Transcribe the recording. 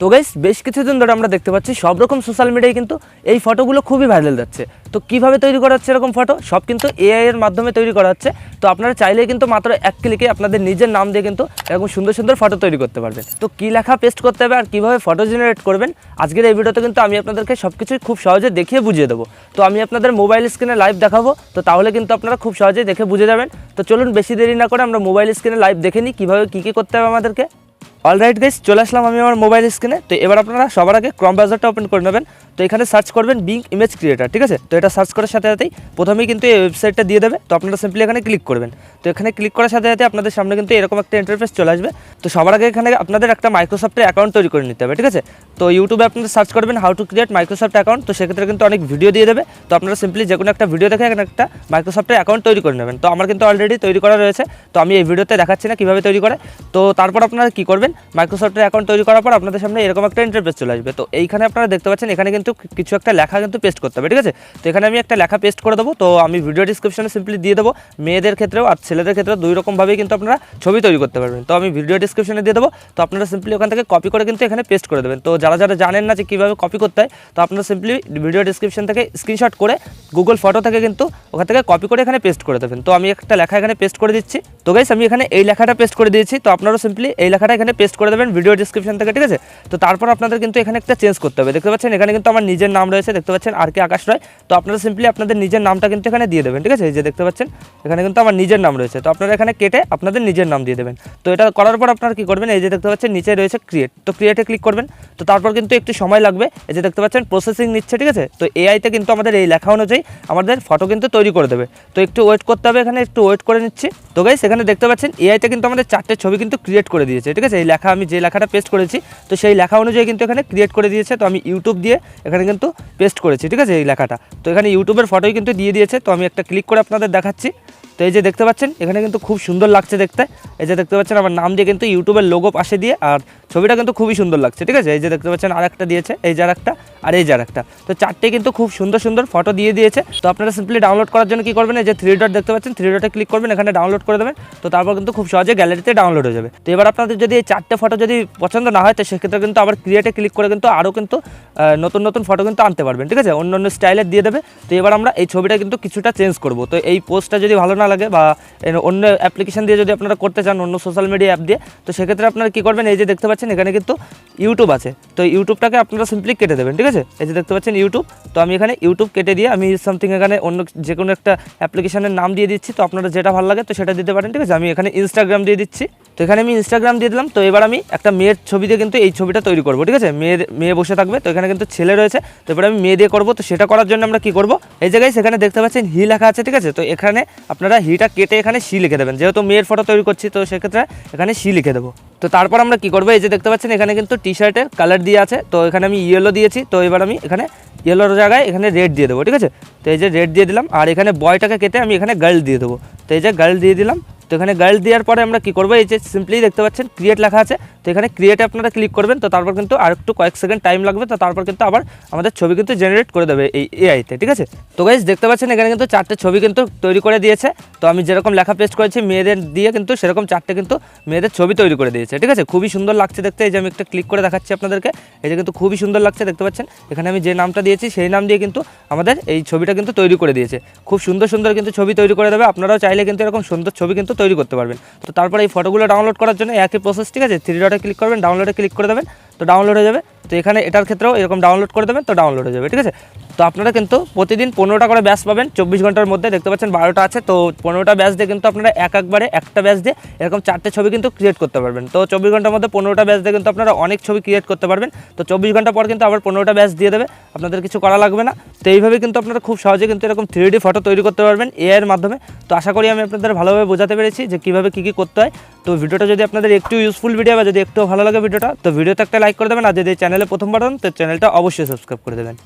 তো গাইস বেশ কিছুদিন ধরে আমরা দেখতে পাচ্ছি সব রকম সোশ্যাল মিডিয়ায় কিন্তু এই ফটোগুলো খুবই ভাইরাল যাচ্ছে। তো কিভাবে তৈরি করা হচ্ছে এরকম ফটো, সব কিন্তু এআই এর মাধ্যমে তৈরি করা হচ্ছে। তো আপনারা চাইলেই কিন্তু মাত্র এক ক্লিকে আপনাদের নিজের নাম দিয়ে কিন্তু এরকম সুন্দর সুন্দর ফটো তৈরি করতে পারবেন। তো কী লেখা পেস্ট করতে হবে আর কীভাবে ফটো জেনারেট করবেন আজকের এই ভিডিওতে কিন্তু আমি আপনাদেরকে সব কিছুই খুব সহজে দেখিয়ে বুঝিয়ে দেবো। তো আমি আপনাদের মোবাইল স্ক্রিনে লাইভ দেখাবো, তো তাহলে কিন্তু আপনারা খুব সহজেই দেখে বুঝে যাবেন। তো চলুন বেশি দেরি না করে আমরা মোবাইল স্ক্রিনে লাইভ দেখে নিই কীভাবে কী করতে হবে আমাদেরকে। অলরাইট গাইস, চলে আসলাম আমি আমার মোবাইল স্ক্রিনে। তো এবার আপনারা সবার আগে ক্রম ব্রাউজারটা ওপেন করে নেবেন। তো এখানে সার্চ করবেন বিং ইমেজ ক্রিয়েটার, ঠিক আছে। তো এটা সার্চ করার সাথে সাথেই প্রথমেই কিন্তু এই ওয়েবসাইটটা দিয়ে দেবে। তো আপনারা সিম্পলি এখানে ক্লিক করবেন। তো এখানে ক্লিক করার সাথে সাথে আপনাদের সামনে কিন্তু এরকম একটা ইন্টারফেস চলে আসবে। তো সবার আগে এখানে আপনাদের একটা মাইক্রোসফটের অ্যাকাউন্ট তৈরি করে নিতে হবে, ঠিক আছে। তো ইউটিউবে আপনাদের সার্চ করবেন how to create Microsoft account. তো সেক্ষেত্রে কিন্তু অনেক ভিডিও দিয়ে দেবে। তো আপনারা সিম্পলি যে কোনো একটা ভিডিও দেখে এখানে একটা মাইক্রোসফটের অ্যাকাউন্ট তৈরি করে নেবেন। তো আমার কিন্তু অলরেডি তৈরি করা রয়েছে, তো আমি এই ভিডিওতে দেখাচ্ছি না কীভাবে তৈরি করে। তো তারপর আপনারা কী করবেন, মাইক্রোসফটের অ্যাকাউন্ট তৈরি করার পর আপনাদের সামনে এরকম একটা ইন্টারফেস চলে আসবে। তো এইখানে আপনারা দেখতে পাচ্ছেন এখানে কিন্তু কিছু একটা লেখা কিন্তু পেস্ট করতে হবে, ঠিক আছে। তো এখানে আমি একটা লেখা পেস্ট করে দেবো। তো আমি ভিডিও ডিসক্রিপশনে সিম্পলি দিয়ে দেবো। মেয়েদের ক্ষেত্রেও আর ছেলেদের ক্ষেত্রেও দুই রকমভাবেই কিন্তু আপনারা ছবি তৈরি করতে পারবেন। তো আমি ভিডিও ডিসক্রিপশনে দিয়ে দেবো। তো আপনারা সিম্পলি ওখান থেকে কপি করে কিন্তু এখানে পেস্ট করে দেবেন। তো যারা যারা জানেন না যে কীভাবে কপি করতে হয়, তো আপনারা সিম্পলি ভিডিও ডিসক্রিপশন থেকে স্ক্রিনশট করে গুগল ফটো থেকে কিন্তু ওখান থেকে কপি করে এখানে পেস্ট করে দেবেন। তো আমি একটা লেখা এখানে পেস্ট করে দিচ্ছি। তো গাইস আমি এখানে এই লেখাটা পেস্ট করে দিয়েছি। তো আপনারাও সিম্পলি এই লেখাটা এখানে পেস্ট করে দেবেন ভিডিও ডিসক্রিপশন থেকে, ঠিক আছে। তো তারপর আপনাদের কিন্তু এখানে একটা চেঞ্জ করতে হবে। দেখতে পাচ্ছেন এখানে কিন্তু আমার নিজের নাম রয়েছে, দেখতে পাচ্ছেন আর কে আকাশ রায়। তো আপনারা সিম্পলি আপনাদের নিজের নামটা কিন্তু এখানে দিয়ে দেবেন, ঠিক আছে। এই যে দেখতে পাচ্ছেন এখানে কিন্তু আমার নিজের নাম রয়েছে। তো আপনারা এখানে কেটে আপনাদের নিজের নাম দিয়ে দেবেন। তো এটা করার পর আপনারা কী করবেন, এই যে দেখতে পাচ্ছেন নিচে রয়েছে ক্রিয়েট। তো ক্রিয়েটে ক্লিক করবেন। তো তারপর কিন্তু একটু সময় লাগবে, এই যে দেখতে পাচ্ছেন প্রসেসিং নিচ্ছে, ঠিক আছে। তো এআইতে কিন্তু আমাদের এই লেখা অনুযায়ী আমাদের ফটো কিন্তু তৈরি করে দেবে। তো একটু ওয়েট করতে হবে, এখানে একটু ওয়েট করে নিচ্ছি। তো গাইস এখানে দেখতে পাচ্ছেন এআইতে কিন্তু আমাদের 4টে ছবি কিন্তু ক্রিয়েট করে দিয়েছে, ঠিক আছে। এই লেখা আমি যে লেখাটা পেস্ট করেছি, তো সেই লেখা অনুযায়ী কিন্তু এখানে ক্রিয়েট করে দিয়েছে। তো আমি ইউটিউব দিয়ে এখানে কিন্তু পেস্ট করেছি, ঠিক আছে, এই লেখাটা। তো এখানে ইউটিউবের ফটোই কিন্তু দিয়ে দিয়েছে। তো আমি একটা ক্লিক করে আপনাদের দেখাচ্ছি। তো এই যে দেখতে পাচ্ছেন এখানে কিন্তু খুব সুন্দর লাগছে দেখতে। এই যে দেখতে পাচ্ছেন আমার নাম দিয়ে কিন্তু ইউটিউবের লোগো পাশে দিয়ে, আর ছবিটা কিন্তু খুবই সুন্দর লাগছে, ঠিক আছে। এই যে দেখতে পাচ্ছেন আর একটা দিয়েছে, এই যে আর একটা, আর এই যে আর একটা। তো 4টে কিন্তু খুব সুন্দর সুন্দর ফটো দিয়ে দিয়েছে। তো আপনারা সিম্পলি ডাউনলোড করার জন্য কী করবেন, এই যে 3 ডট দেখতে পাচ্ছেন, 3 ডটে ক্লিক করবেন, এখানে ডাউনলোড করে দেবেন। তো তারপর কিন্তু খুব সহজে গ্যালারিতে ডাউনলোড হয়ে যাবে। তো এবার আপনাদের যদি এই 4টে ফটো যদি পছন্দ না হয়, তো সেক্ষেত্রে কিন্তু আবার ক্রিয়েটে ক্লিক করে কিন্তু আরও কিন্তু নতুন নতুন ফটো কিন্তু আনতে পারবেন, ঠিক আছে। অন্য অন্য স্টাইলের দিয়ে দেবে। তো এবার আমরা এই ছবিটা কিন্তু কিছুটা চেঞ্জ করব। তো এই পোস্টটা যদি ভালো না লাগে বা অন্য অ্যাপ্লিকেশন দিয়ে যদি আপনারা করতে চান, অন্য সোশ্যাল মিডিয়া অ্যাপ দিয়ে, তো সেক্ষেত্রে আপনারা কী করবেন, এই যে দেখতে পাচ্ছেন এখানে কিন্তু ইউটিউব আছে। তো ইউটিউবটাকে আপনারা সিম্পলি কেটে দেবেন, ঠিক আছে। এই যে দেখতে পাচ্ছেন ইউটিউব। তো আমি এখানে ইউটিউব কেটে দিয়ে আমি সামথিং এখানে অন্য যে কোনো একটা অ্যাপ্লিকেশনের নাম দিয়ে দিচ্ছি। তো আপনারা যেটা ভালো লাগে তো সেটা দিতে পারেন, ঠিক আছে। আমি এখানে ইনস্টাগ্রাম দিয়ে দিচ্ছি। তো এখানে আমি ইনস্টাগ্রাম দিয়ে দিলাম। তো এবার আমি একটা মেয়ের ছবি দিয়ে কিন্তু এই ছবিটা তৈরি করবো, ঠিক আছে। মেয়ে বসে থাকবে। তো এখানে কিন্তু ছেলে রয়েছে। তো এবার আমি মেয়ে দিয়ে করবো। তো সেটা করার জন্য আমরা কী করবো, এই জায়গায় সেখানে দেখতে পাচ্ছেন হি লেখা আছে, ঠিক আছে। তো এখানে আপনারা হিটা কেটে এখানে সি লিখে দেবেন, যেহেতু মেয়ের ফটো তৈরি করছি। তো সেক্ষেত্রে এখানে সি লিখে দেবো। তো তারপর আমরা কী করবো, এই যে দেখতে পাচ্ছেন এখানে কিন্তু টি শার্টের কালার দিয়ে আছে। তো এখানে আমি ইয়েলো দিয়েছি। তো এবার আমি এখানে ইয়েলোর জায়গায় এখানে রেড দিয়ে দেবো, ঠিক আছে। তো এই যে রেড দিয়ে দিলাম। আর এখানে বয়টাকে কেটে আমি এখানে গার্ল দিয়ে দেবো। তো এই যে গার্ল দিয়ে দিলাম। তো এখানে গার্ল দেওয়ার পরে আমরা কী করবো, এই যে সিম্পলি দেখতে পাচ্ছেন ক্রিয়েট লেখা আছে। তো এখানে ক্রিয়েটে আপনারা ক্লিক করবেন। তো তারপর কিন্তু আরেকটু কয়েক সেকেন্ড টাইম লাগবে। তো তারপর কিন্তু আবার আমাদের ছবি কিন্তু জেনারেট করে দেবে এই এআইতে, ঠিক আছে। তো গাইস দেখতে পাচ্ছেন এখানে কিন্তু 4টে ছবি কিন্তু তৈরি করে দিয়েছে। তো আমি যেরকম লেখা পেস্ট করেছি মেয়েদের দিয়ে কিন্তু সেরকম 4টে কিন্তু মেয়েদের ছবি তৈরি করে দিয়েছে, ঠিক আছে। খুবই সুন্দর লাগছে দেখতে। এই যে আমি একটা ক্লিক করে দেখাচ্ছি আপনাদেরকে। এই যে কিন্তু খুবই সুন্দর লাগছে দেখতে পাচ্ছেন। এখানে আমি যে নামটা দিয়েছি সেই নাম দিয়ে কিন্তু আমাদের এই ছবিটা কিন্তু তৈরি করে দিয়েছে। খুব সুন্দর সুন্দর কিন্তু ছবি তৈরি করে দেবে। আপনারাও চাইলে কিন্তু এরকম সুন্দর ছবি কিন্তু তৈরি করতে পারবেন। তো তারপরে এই ফটোগুলো ডাউনলোড করার জন্য একই প্রসেস, ঠিক আছে। 3 ডটে ক্লিক করবেন, ডাউনলোডে ক্লিক করে দেবেন। তো ডাউনলোড হয়ে যাবে। তো এখানে এটার ক্ষেত্রেও এরকম ডাউনলোড করে দেবেন। তো ডাউনলোড হয়ে যাবে, ঠিক আছে। তো আপনারা কিন্তু প্রতিদিন 15টা করে ব্যাচ পাবেন 24 ঘন্টার মধ্যে। দেখতে পাচ্ছেন 12টা আছে। তো 15টা ব্যাচ দিয়ে কিন্তু আপনারা একবারে একটা ব্যাচ দিয়ে এরকম 4টে ছবি কিন্তু ক্রিয়েট করতে পারবেন। তো 24 ঘন্টার মধ্যে 15টা ব্যাচ দিয়ে কিন্তু আপনারা অনেক ছবি ক্রিয়েট করতে পারবেন। তো 24 ঘন্টা পর কিন্তু আবার 15টা ব্যাচ দিয়ে দেবে, আপনাদের কিছু করা লাগবে না। তো এইভাবে কিন্তু আপনারা খুব সহজে কিন্তু এরকম 3D ফটো তৈরি করতে পারবেন এআই এর মাধ্যমে। তো আশা করি আমি আপনাদের ভালোভাবে বোঝাতে পেরেছি যে কীভাবে কী করতে হয়। তো ভিডিওটা যদি আপনাদের একটু ইউজফুল ভিডিও বা যদি একটু ভালো লাগে ভিডিওটা, তো ভিডিওতে একটা লাইক করে দেবেন। আর যদি চ্যানেলে প্রথমবার হন তো চ্যানেলটা অবশ্যই সাবস্ক্রাইব করে দেবেন।